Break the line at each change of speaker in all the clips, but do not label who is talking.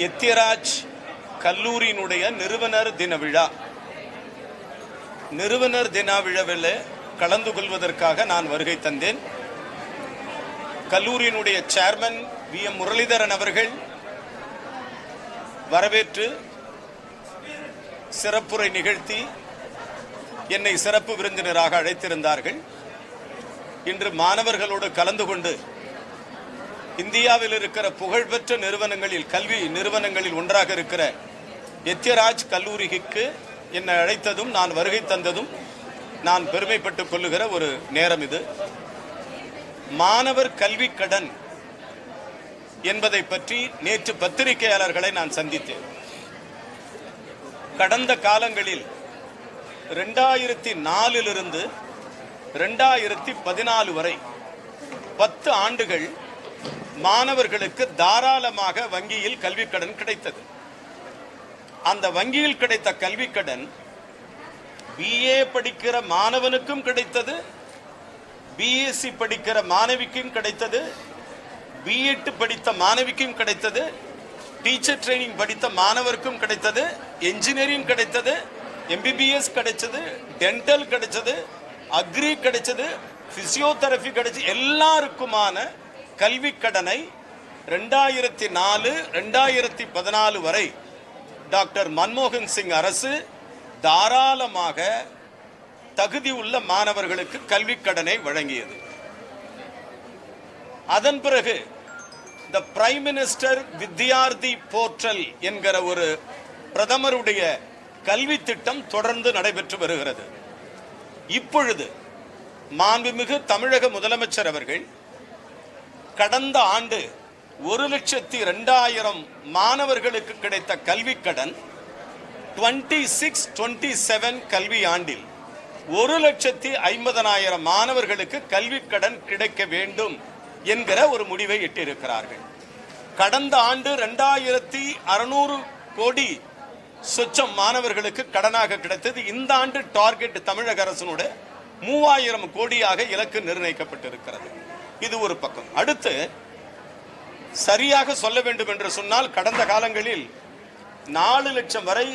எத்தியராஜ் கல்லூரியினுடைய நிறுவனர் தின விழா. நிறுவனர் தின விழாவில் கலந்து கொள்வதற்காக நான் வருகை தந்தேன். கல்லூரியினுடைய சேர்மன் வி.எம். முரளிதரன் அவர்கள் வரவேற்று சிறப்புரை நிகழ்த்தி என்னை சிறப்பு விருந்தினராக அழைத்திருந்தார்கள். இன்று மாணவர்களோடு கலந்து கொண்டு இந்தியாவில் இருக்கிற புகழ்பெற்ற நிறுவனங்களில், கல்வி நிறுவனங்களில் ஒன்றாக இருக்கிற எத்தியராஜ் கல்லூரிக்கு என்னை அழைத்ததும் நான் வருகை தந்ததும் நான் பெருமைப்பட்டுக் கொள்ளுகிற ஒரு நேரம் இது. மாணவர் கல்வி கடன் என்பதை பற்றி நேற்று பத்திரிகையாளர்களை நான் சந்தித்தேன். கடந்த காலங்களில் 2004 2014 வரை 10 ஆண்டுகள் மாணவர்களுக்கு தாராளமாக வங்கியில் கல்வி கடன் கிடைத்தது. அந்த வங்கியில் கிடைத்த கல்வி கடன் BA படிக்கிற மாணவனுக்கும் கிடைத்தது, BSc படிக்கிற மாணவிக்கும் கிடைத்தது, B.Ed படித்த மாணவிக்கும் கிடைத்தது, டீச்சர் ட்ரைனிங் படித்த மாணவருக்கும் கிடைத்தது, என்ஜினியரிங் கிடைத்தது, MBBS கிடைச்சது, டென்டல் கிடைச்சது, அக்ரி கிடைச்சது, பிசியோதெரபி கிடைச்சது. எல்லாருக்குமான கல்வி கடனை 2004 2014 வரை டாக்டர் மன்மோகன் சிங் அரசு தாராளமாக தகுதி உள்ள மாணவர்களுக்கு கல்வி கடனை வழங்கியது. அதன் பிறகு த பிரைம் மினிஸ்டர் வித்யார்த்தி போர்ட்டல் என்கிற ஒரு பிரதமருடைய கல்வி திட்டம் தொடர்ந்து நடைபெற்று வருகிறது. இப்பொழுது மாண்புமிகு தமிழக முதலமைச்சர் அவர்கள் கடந்த ஆண்டு 1,02,000 மாணவர்களுக்கு கிடைத்த கல்வி கடன் 26-27 கல்வி ஆண்டில் 1,50,000 மாணவர்களுக்கு கல்வி கடன் கிடைக்க வேண்டும் என்கிற ஒரு முடிவை எட்டியிருக்கிறார்கள். கடந்த ஆண்டு 2,600 கோடி சொச்சம் மாணவர்களுக்கு கடனாக கிடைத்தது. இந்த ஆண்டு டார்கெட் தமிழக அரசினுடைய 3,000 கோடியாக இலக்கு நிர்ணயிக்கப்பட்டிருக்கிறது. இது ஒரு பக்கம். அடுத்து சரியாக சொல்ல வேண்டும் என்று சொன்னால், கடந்த காலங்களில் 4 லட்சம் வரை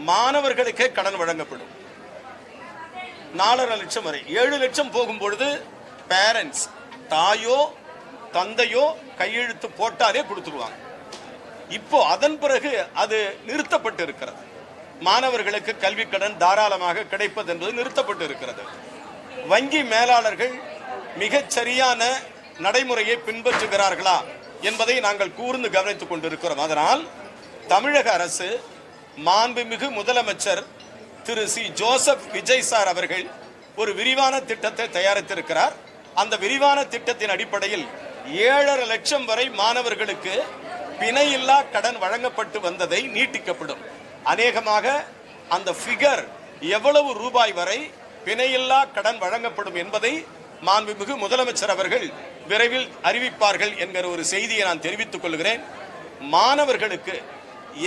மாணவர்களுக்கே கடன் வழங்கப்படும். 4.5 லட்சம் வரை, 7 லட்சம் போகும்பொழுது பேரண்ட்ஸ், தாயோ தந்தையோ கையெழுத்து போட்டாலே கொடுத்துருவாங்க. இப்போ அதன் பிறகு அது நிறுத்தப்பட்டு இருக்கிறது. மாணவர்களுக்கு கல்வி கடன் தாராளமாக கிடைப்பது என்பது நிறுத்தப்பட்டு இருக்கிறது. வங்கி மேலாளர்கள் மிகச் சரியான நடைமுறையை பின்பற்றுகிறார்களா என்பதை நாங்கள் கூர்ந்து கவனித்துக் கொண்டிருக்கிறோம். அதனால் தமிழக அரசு, மாண்புமிகு முதலமைச்சர் திரு சி. ஜோசப் விஜய் சார் அவர்கள் ஒரு விரிவான திட்டத்தை தயாரித்திருக்கிறார். அந்த விரிவான திட்டத்தின் அடிப்படையில் 7.5 லட்சம் வரை மாணவர்களுக்கு பிணையில்லா கடன் வழங்கப்பட்டு வந்ததை நீட்டிக்கப்படும். அநேகமாக அந்த ஃபிகர் எவ்வளவு ரூபாய் வரை பிணையில்லா கடன் வழங்கப்படும் என்பதை மாண்புமிகு முதலமைச்சர் அவர்கள் விரைவில் அறிவிப்பார்கள் என்கிற ஒரு செய்தியை நான் தெரிவித்துக் கொள்கிறேன். மாணவர்களுக்கு,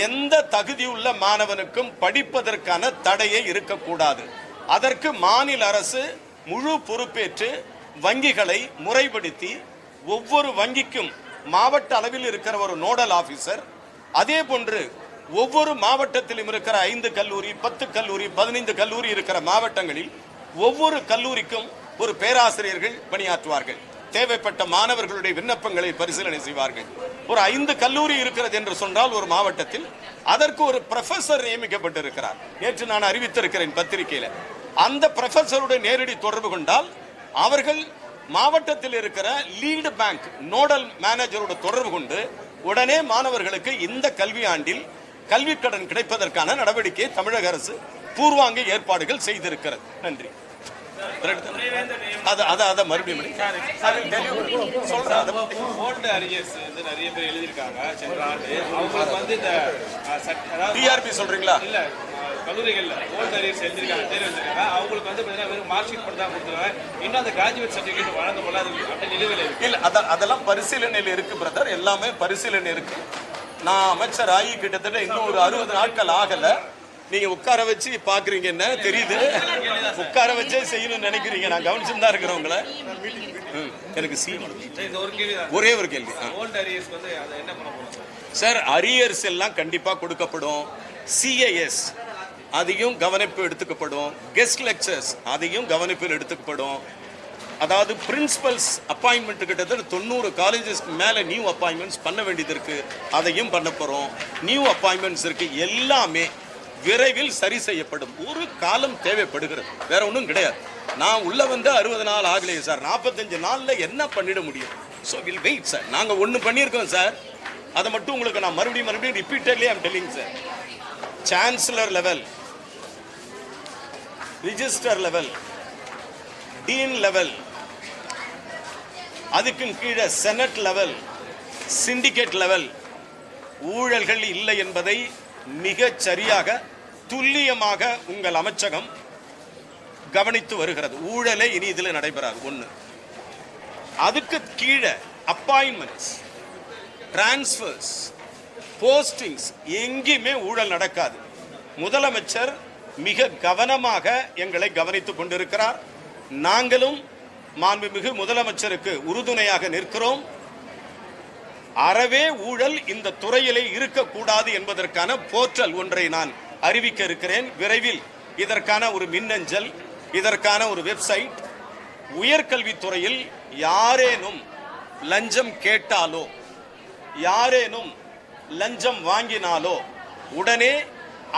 எந்த தகுதியுள்ள மாணவனுக்கும் படிப்பதற்கான தடையே இருக்கக்கூடாது. அதற்கு மாநில அரசு முழு பொறுப்பேற்று வங்கிகளை முறைப்படுத்தி, ஒவ்வொரு வங்கிக்கும் மாவட்ட அளவில் இருக்கிற ஒரு நோடல் ஆபீசர், அதே போன்று ஒவ்வொரு மாவட்டத்திலும் இருக்கிற 5 கல்லூரி, 10 கல்லூரி, 15 கல்லூரி இருக்கிற மாவட்டங்களில் ஒவ்வொரு கல்லூரிக்கும் ஒரு பேராசிரியர்கள் பணியாற்றுவார்கள். தேவைப்பட்ட மாணவர்களுடைய விண்ணப்பங்களை பரிசீலனை செய்வார்கள். ஒரு 5 கல்லூரி இருக்கிறது என்று சொன்னால் ஒரு மாவட்டத்தில் அதற்கு ஒரு ப்ரொஃபசர் நியமிக்கப்பட்டிருக்கிறார். நேற்று நான் அறிவித்திருக்கிறேன் பத்திரிகையில். அந்த ப்ரொஃபசருடைய நேரடி தொடர்பு கொண்டால் அவர்கள் மாவட்டத்தில் இருக்கிற லீடு பேங்க் நோடல் மேனேஜரோட தொடர்பு கொண்டு உடனே மாணவர்களுக்கு இந்த கல்வி ஆண்டில் கல்வி கடன் கிடைப்பதற்கான நடவடிக்கையை தமிழக அரசு பூர்வாங்க ஏற்பாடுகள் செய்திருக்கிறது. நன்றி. மறுபடியும் சொல்றீங்களா? இல்ல, கல்லூரிகள்ல ஓல்ட் அரியர்ஸ் எழுதிருக்காங்க, தேர்வு எழுதிருக்காங்க. அவங்களுக்கு வந்து பார்த்தீங்கன்னா வெறும் மார்க் ஷீட் மட்டும் தான் கொடுத்துருவாங்க. இன்னும் அந்த கிராஜுவேட் சர்டிஃபிகேட் வழங்க போல அது அப்படியே நிலுவையில் இருக்கு. இல்லை, அதெல்லாம் பரிசீலனையில் இருக்கு பிரதர். எல்லாமே பரிசீலனை இருக்கு. நான் அமைச்சர் ஆகி கிட்டத்தட்ட இன்னும் ஒரு 60 நாட்கள் ஆகல. நீங்க உட்கார வச்சு பாக்குறீங்க, என்ன தெரியுது, உட்கார வச்சே செய்யணும்னு நினைக்கிறீங்க. நான் கவனிச்சுட்டு தான் இருக்கிறவங்கள. எனக்கு ஒரே ஒரு கேள்வி. ஓல்ட் அரியர்ஸ் வந்து என்ன பண்ண போறோம்? சார் அரியர்ஸ் எல்லாம் கண்டிப்பா கொடுக்கப்படும். சிஏஎஸ் அதையும் கவனிப்பு எடுத்துக்கப்படும். கெஸ்ட் லெக்சர்ஸ் அதையும் கவனிப்பில் எடுத்துக்கப்படும். அதாவது பிரின்சிபல்ஸ் அப்பாயின்மெண்ட் கிட்டத்தட்ட 90 காலேஜஸ்க்கு மேலே நியூ அப்பாயின்மெண்ட்ஸ் பண்ண வேண்டியது இருக்கு. அதையும் பண்ண போகிறோம். நியூ அப்பாயின்மெண்ட்ஸ் இருக்கு. எல்லாமே விரைவில் சரி செய்யப்படும். ஒரு காலம் தேவைப்படுகிறது, வேற ஒன்றும் கிடையாது. நான் உள்ள வந்து 60 நாள் ஆகலையே சார், 45 நாளில் என்ன பண்ணிட முடியும்? So will wait sir. நாங்கள் ஒன்று பண்ணியிருக்கோம் சார், அதை மட்டும் உங்களுக்கு நான் மறுபடியும் repeatedly I'm telling sir. Chancellor level, registrar level, dean level, அதுக்கு கீழே செனட் லெவல், சிண்டிகேட் லெவல் ஊழல்கள் இல்லை என்பதை மிக சரியாக துல்லியமாக உங்கள் அமைச்சகம் கவனித்து வருகிறது. ஊழலே இனி இதில் நடைபெறாது. ஒன்று. அதுக்கு கீழே அப்பாயின்மெண்ட்ஸ், டிரான்ஸ்ஃபர்ஸ், போஸ்டிங்ஸ் எங்கேயுமே ஊழல் நடக்காது. முதலமைச்சர் மிக கவனமாக எங்களை கவனித்துக் கொண்டிருக்கிறார். நாங்களும் மாண்புமிகு முதலமைச்சருக்கு உறுதுணையாக நிற்கிறோம். அறவே ஊழல் இந்த துறையிலே இருக்கக்கூடாது என்பதற்கான போர்ட்டல் ஒன்றை நான் அறிவிக்க இருக்கிறேன். விரைவில் இதற்கான ஒரு மின்னஞ்சல், இதற்கான ஒரு வெப்சைட். உயர்கல்வித்துறையில் யாரேனும் லஞ்சம் கேட்டாலோ, யாரேனும் லஞ்சம் வாங்கினாலோ உடனே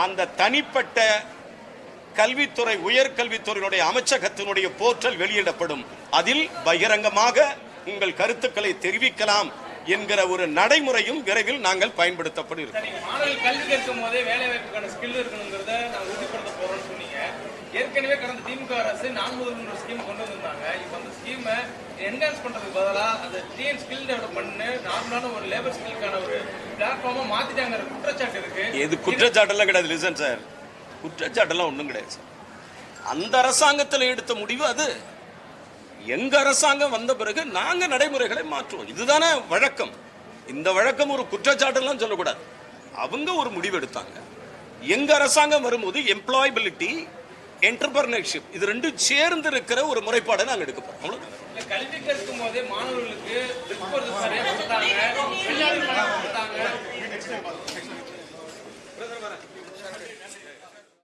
அந்த தனிப்பட்ட கல்வித்துறை, உயர்கல்வித்துறையினுடைய அமைச்சகத்தினுடைய போர்ட்டல் வெளியிடப்படும். அதில் பகிரங்கமாக உங்கள் கருத்துக்களை தெரிவிக்கலாம் என்கிற ஒரு நடைமுறையும் விரைவில் நாங்கள் பயன்படுத்தப்படும்.
கல்வி கேட்கும் போதே வேலை வாய்ப்புக்கான ஸ்கில் இருக்கணுங்கிறத நான் உறுதிப்படுத்த போறோம்னு சொன்னீங்க. ஏற்கனவே கடந்த திமுக அரசு 4 ஸ்கீம் கொண்டு வந்திருந்தாங்க. இப்போ அந்த ஸ்கீமை என்ஹான்ஸ் பண்றதுக்கு பதிலாக அந்த டிஎன் ஸ்கில் டெவலப் பண்ணு நார்மலான ஒரு லேபர் ஸ்கில்லுக்கான ஒரு பிளாட்ஃபார்மா மாத்திட்டாங்கிற குற்றச்சாட்டு இருக்கு.
இது குற்றச்சாட்டெல்லாம் கிடையாது. லிசன் சார், குற்றச்சாட்டெல்லாம் ஒன்றும் கிடையாது சார். அந்த அரசாங்கத்தில் எடுத்த முடிவு அது. எங்க அரசாங்கம் வந்த பிறகு நாங்க நடைமுறைகளை மாற்றுவோம். இதுதானே வழக்கம். இந்த வழக்கம் ஒரு குற்றச்சாட்டெல்லாம் சொல்லக்கூடாது. அவங்க ஒரு முடிவு எடுத்தாங்க. எங்க அரசாங்கம் வரும்போது எம்ப்ளாயபிலிட்டி, என்டர்பிரனர்ஷிப் இது ரெண்டும் சேர்ந்து இருக்கிற ஒரு முறைப்பாடை நாங்கள் எடுக்க போறோம்.
கல்வி கற்கும் போதே மாணவர்களுக்கு சரியா கொடுத்தாங்க.